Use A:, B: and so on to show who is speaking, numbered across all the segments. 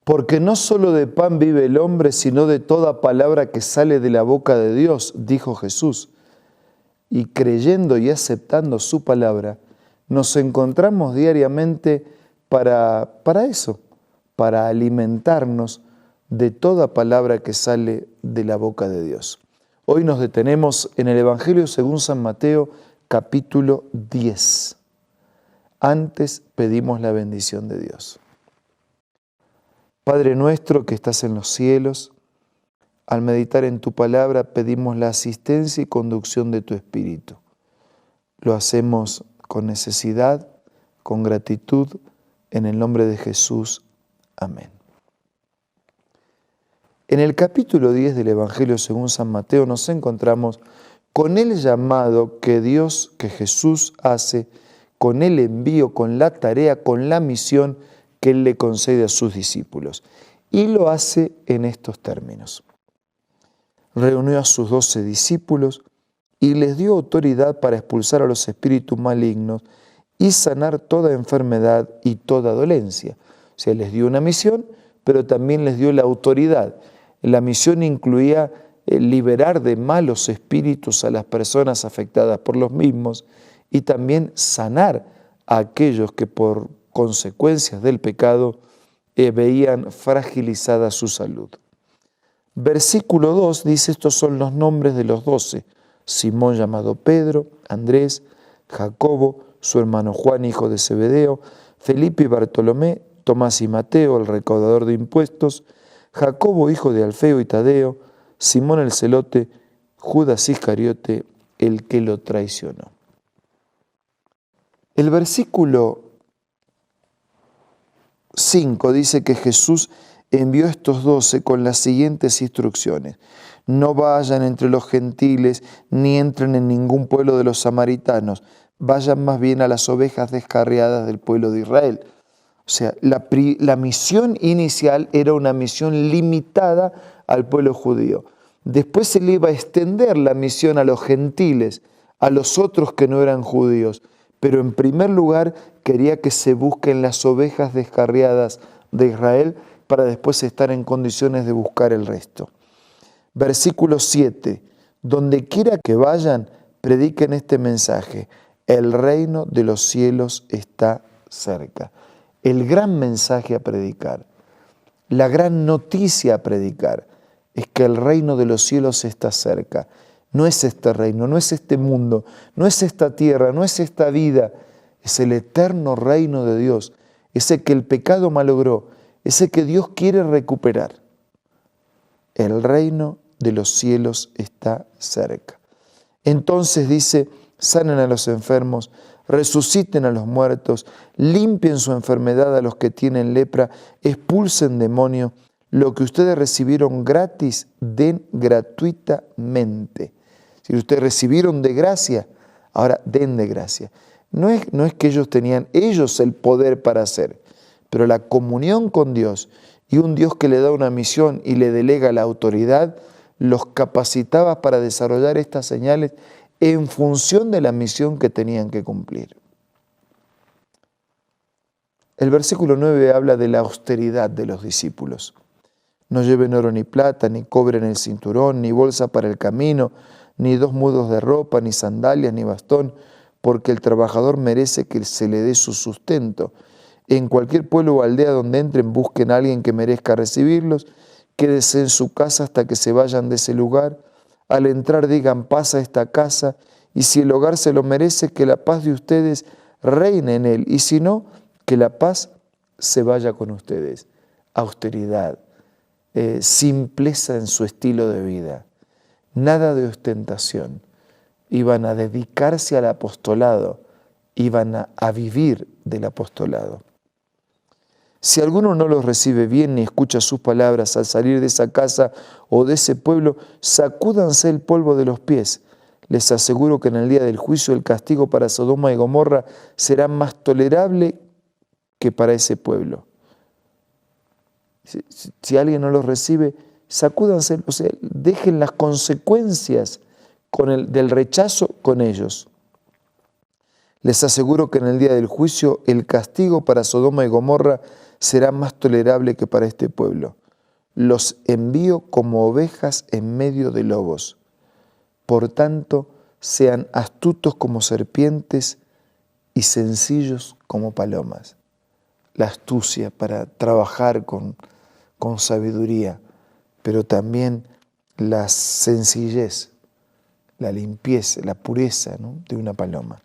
A: Porque no solo de pan vive el hombre, sino de toda palabra que sale de la boca de Dios, dijo Jesús. Y creyendo y aceptando su palabra, nos encontramos diariamente para eso, para alimentarnos de toda palabra que sale de la boca de Dios. Hoy nos detenemos en el Evangelio según San Mateo, capítulo 10. Antes pedimos la bendición de Dios. Padre nuestro que estás en los cielos, al meditar en tu palabra pedimos la asistencia y conducción de tu Espíritu. Lo hacemos con necesidad, con gratitud, en el nombre de Jesús. Amén. En el capítulo 10 del Evangelio según San Mateo nos encontramos con el llamado que Dios, que Jesús hace, con el envío, con la tarea, con la misión que Él le concede a sus discípulos. Y lo hace en estos términos. Reunió a sus 12 discípulos y les dio autoridad para expulsar a los espíritus malignos y sanar toda enfermedad y toda dolencia. O sea, les dio una misión, pero también les dio la autoridad. La misión incluía liberar de malos espíritus a las personas afectadas por los mismos y también sanar a aquellos que por consecuencias del pecado veían fragilizada su salud. Versículo 2 dice, estos son los nombres de los 12. Simón llamado Pedro, Andrés, Jacobo, su hermano Juan, hijo de Zebedeo, Felipe y Bartolomé, Tomás y Mateo, el recaudador de impuestos, Jacobo, hijo de Alfeo y Tadeo, Simón el celote, Judas Iscariote, el que lo traicionó. El versículo 5 dice que Jesús envió a estos 12 con las siguientes instrucciones. No vayan entre los gentiles, ni entren en ningún pueblo de los samaritanos. Vayan más bien a las ovejas descarriadas del pueblo de Israel. O sea, la misión inicial era una misión limitada al pueblo judío. Después se le iba a extender la misión a los gentiles, a los otros que no eran judíos. Pero en primer lugar quería que se busquen las ovejas descarriadas de Israel para después estar en condiciones de buscar el resto. Versículo 7. Donde quiera que vayan, prediquen este mensaje. El reino de los cielos está cerca. El gran mensaje a predicar, la gran noticia a predicar, es que el reino de los cielos está cerca. No es este reino, no es este mundo, no es esta tierra, no es esta vida. Es el eterno reino de Dios, ese que el pecado malogró, ese que Dios quiere recuperar. El reino de los cielos está cerca. Entonces dice, sanen a los enfermos, resuciten a los muertos, limpien su enfermedad a los que tienen lepra, expulsen demonios, lo que ustedes recibieron gratis, den gratuitamente. Si ustedes recibieron de gracia, ahora den de gracia. No es que ellos tenían el poder para hacer, pero la comunión con Dios y un Dios que le da una misión y le delega la autoridad, los capacitaba para desarrollar estas señales en función de la misión que tenían que cumplir. El versículo 9 habla de la austeridad de los discípulos. No lleven oro ni plata, ni cobre en el cinturón, ni bolsa para el camino, ni 2 mudos de ropa, ni sandalias, ni bastón, porque el trabajador merece que se le dé su sustento. En cualquier pueblo o aldea donde entren, busquen a alguien que merezca recibirlos, quédese en su casa hasta que se vayan de ese lugar. Al entrar digan, paz a esta casa, y si el hogar se lo merece, que la paz de ustedes reine en él, y si no, que la paz se vaya con ustedes. Austeridad, simpleza en su estilo de vida, nada de ostentación. Iban a dedicarse al apostolado, iban a vivir del apostolado. Si alguno no los recibe bien ni escucha sus palabras al salir de esa casa o de ese pueblo, sacúdanse el polvo de los pies. Les aseguro que en el día del juicio el castigo para Sodoma y Gomorra será más tolerable que para ese pueblo. Si alguien no los recibe, sacúdanse, o sea, dejen las consecuencias del rechazo con ellos. Les aseguro que en el día del juicio el castigo para Sodoma y Gomorra será más tolerable que para este pueblo. Los envío como ovejas en medio de lobos. Por tanto, sean astutos como serpientes y sencillos como palomas. La astucia para trabajar con sabiduría, pero también la sencillez, la limpieza, la pureza, ¿no?, de una paloma.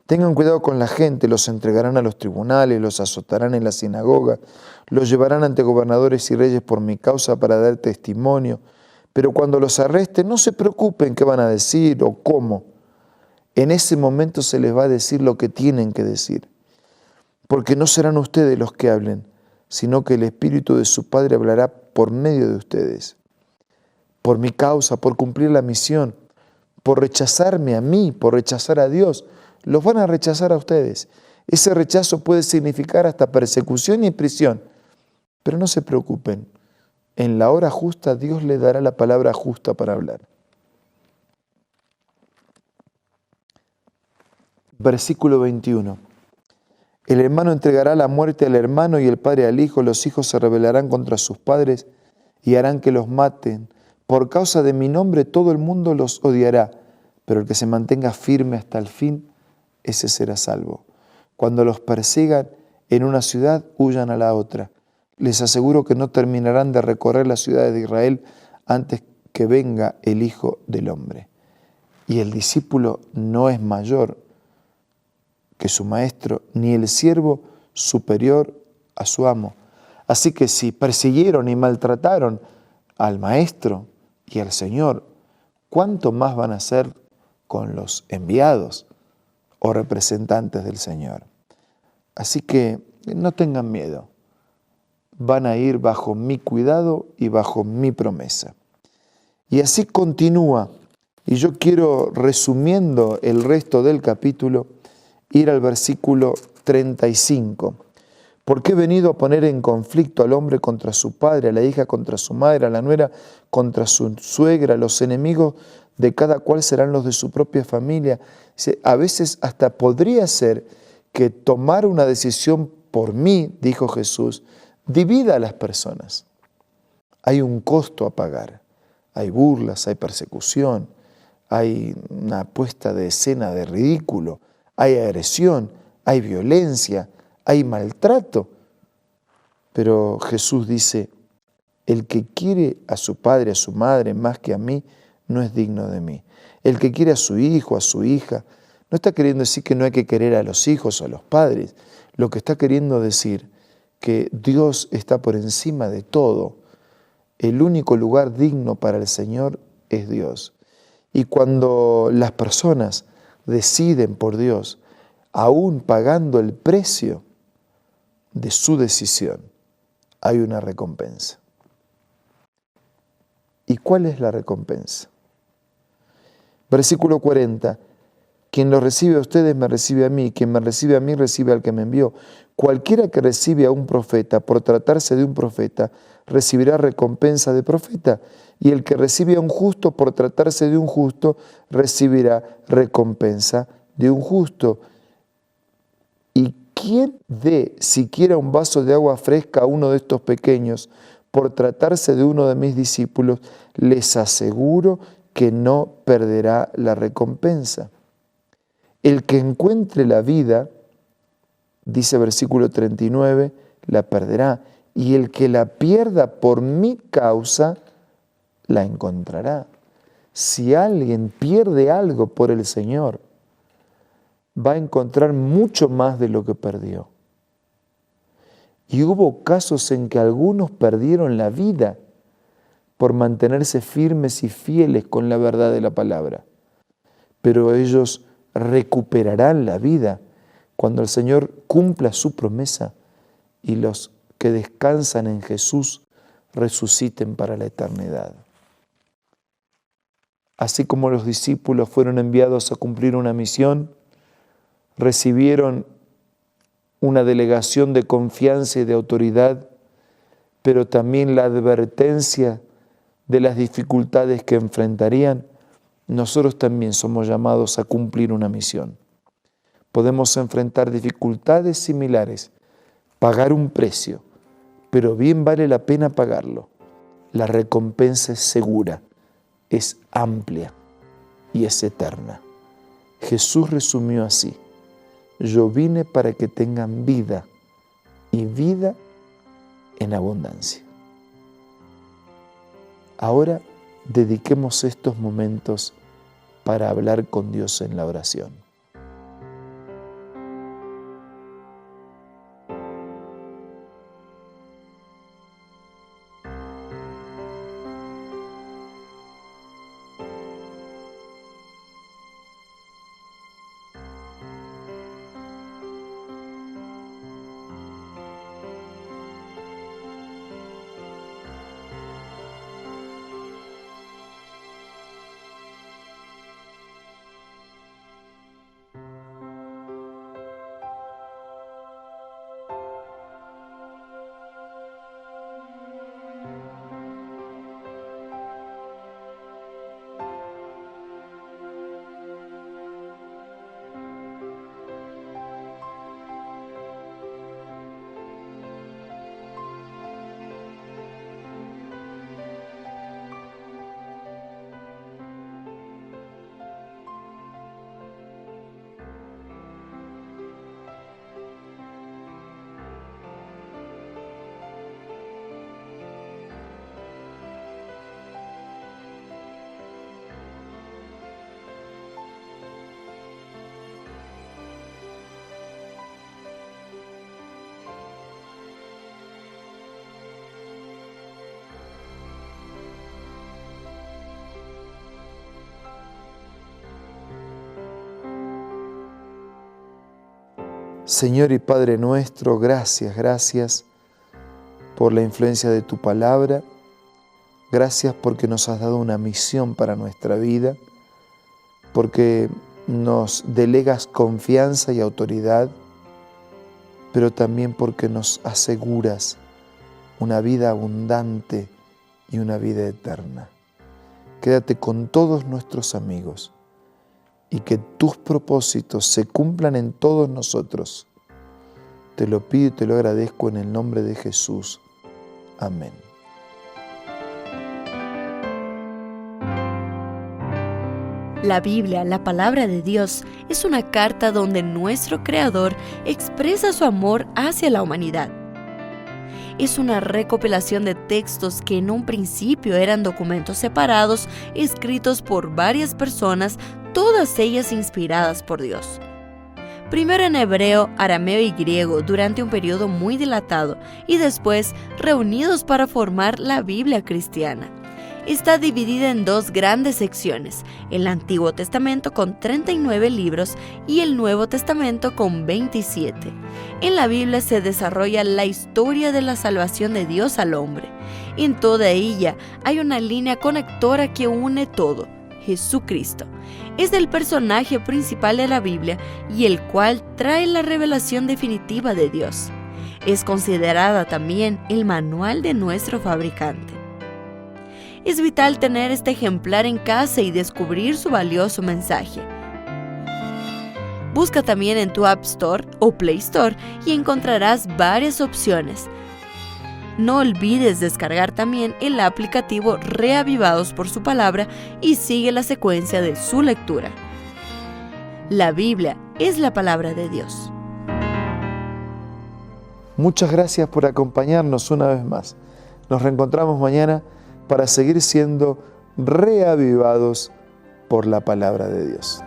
A: Tengan cuidado con la gente, los entregarán a los tribunales, los azotarán en la sinagoga, los llevarán ante gobernadores y reyes por mi causa para dar testimonio. Pero cuando los arresten, no se preocupen qué van a decir o cómo. En ese momento se les va a decir lo que tienen que decir. Porque no serán ustedes los que hablen, sino que el Espíritu de su Padre hablará por medio de ustedes. Por mi causa, por cumplir la misión, por rechazarme a mí, por rechazar a Dios, los van a rechazar a ustedes. Ese rechazo puede significar hasta persecución y prisión. Pero no se preocupen, en la hora justa Dios les dará la palabra justa para hablar. Versículo 21. El hermano entregará la muerte al hermano y el padre al hijo. Los hijos se rebelarán contra sus padres y harán que los maten. Por causa de mi nombre todo el mundo los odiará, pero el que se mantenga firme hasta el fin, ese será salvo. Cuando los persigan en una ciudad, huyan a la otra. Les aseguro que no terminarán de recorrer las ciudades de Israel antes que venga el Hijo del Hombre. Y el discípulo no es mayor que su maestro, ni el siervo superior a su amo. Así que si persiguieron y maltrataron al maestro y al Señor, ¿cuánto más van a hacer con los enviados o representantes del Señor? Así que no tengan miedo. Van a ir bajo mi cuidado y bajo mi promesa. Y así continúa. Y yo quiero, resumiendo el resto del capítulo, ir al versículo 35. Porque he venido a poner en conflicto al hombre contra su padre, a la hija contra su madre, a la nuera contra su suegra. Los enemigos de cada cual serán los de su propia familia. A veces hasta podría ser que tomar una decisión por mí, dijo Jesús, divida a las personas. Hay un costo a pagar. Hay burlas, hay persecución, hay una puesta de escena de ridículo, hay agresión, hay violencia, hay maltrato. Pero Jesús dice, el que quiere a su padre, a su madre, más que a mí, no es digno de mí. El que quiere a su hijo, a su hija, no está queriendo decir que no hay que querer a los hijos o a los padres. Lo que está queriendo decir que Dios está por encima de todo. El único lugar digno para el Señor es Dios. Y cuando las personas deciden por Dios, aún pagando el precio de su decisión, hay una recompensa. ¿Y cuál es la recompensa? Versículo 40. Quien los recibe a ustedes me recibe a mí, quien me recibe a mí recibe al que me envió. Cualquiera que recibe a un profeta, por tratarse de un profeta, recibirá recompensa de profeta. Y el que recibe a un justo, por tratarse de un justo, recibirá recompensa de un justo. ¿Y quién dé siquiera un vaso de agua fresca a uno de estos pequeños, por tratarse de uno de mis discípulos, les aseguro que no perderá la recompensa? El que encuentre la vida, dice versículo 39, la perderá. Y el que la pierda por mi causa, la encontrará. Si alguien pierde algo por el Señor, va a encontrar mucho más de lo que perdió. Y hubo casos en que algunos perdieron la vida por mantenerse firmes y fieles con la verdad de la palabra. Pero ellos recuperarán la vida cuando el Señor cumpla su promesa y los que descansan en Jesús resuciten para la eternidad. Así como los discípulos fueron enviados a cumplir una misión, recibieron una delegación de confianza y de autoridad, pero también la advertencia de las dificultades que enfrentarían, nosotros también somos llamados a cumplir una misión. Podemos enfrentar dificultades similares, pagar un precio, pero bien vale la pena pagarlo. La recompensa es segura, es amplia y es eterna. Jesús resumió así: yo vine para que tengan vida y vida en abundancia. Ahora dediquemos estos momentos para hablar con Dios en la oración. Señor y Padre nuestro, gracias por la influencia de tu palabra. Gracias porque nos has dado una misión para nuestra vida, porque nos delegas confianza y autoridad, pero también porque nos aseguras una vida abundante y una vida eterna. Quédate con todos nuestros amigos y que tus propósitos se cumplan en todos nosotros. Te lo pido y te lo agradezco en el nombre de Jesús. Amén.
B: La Biblia, la palabra de Dios, es una carta donde nuestro Creador expresa su amor hacia la humanidad. Es una recopilación de textos que en un principio eran documentos separados, escritos por varias personas, todas ellas inspiradas por Dios. Primero en hebreo, arameo y griego durante un periodo muy dilatado y después reunidos para formar la Biblia cristiana. Está dividida en dos grandes secciones, el Antiguo Testamento con 39 libros y el Nuevo Testamento con 27. En la Biblia se desarrolla la historia de la salvación de Dios al hombre. En toda ella hay una línea conectora que une todo: Jesucristo. Es el personaje principal de la Biblia y el cual trae la revelación definitiva de Dios. Es considerada también el manual de nuestro fabricante. Es vital tener este ejemplar en casa y descubrir su valioso mensaje. Busca también en tu App Store o Play Store y encontrarás varias opciones. No olvides descargar también el aplicativo Reavivados por su palabra y sigue la secuencia de su lectura. La Biblia es la palabra de Dios.
A: Muchas gracias por acompañarnos una vez más. Nos reencontramos mañana para seguir siendo reavivados por la palabra de Dios.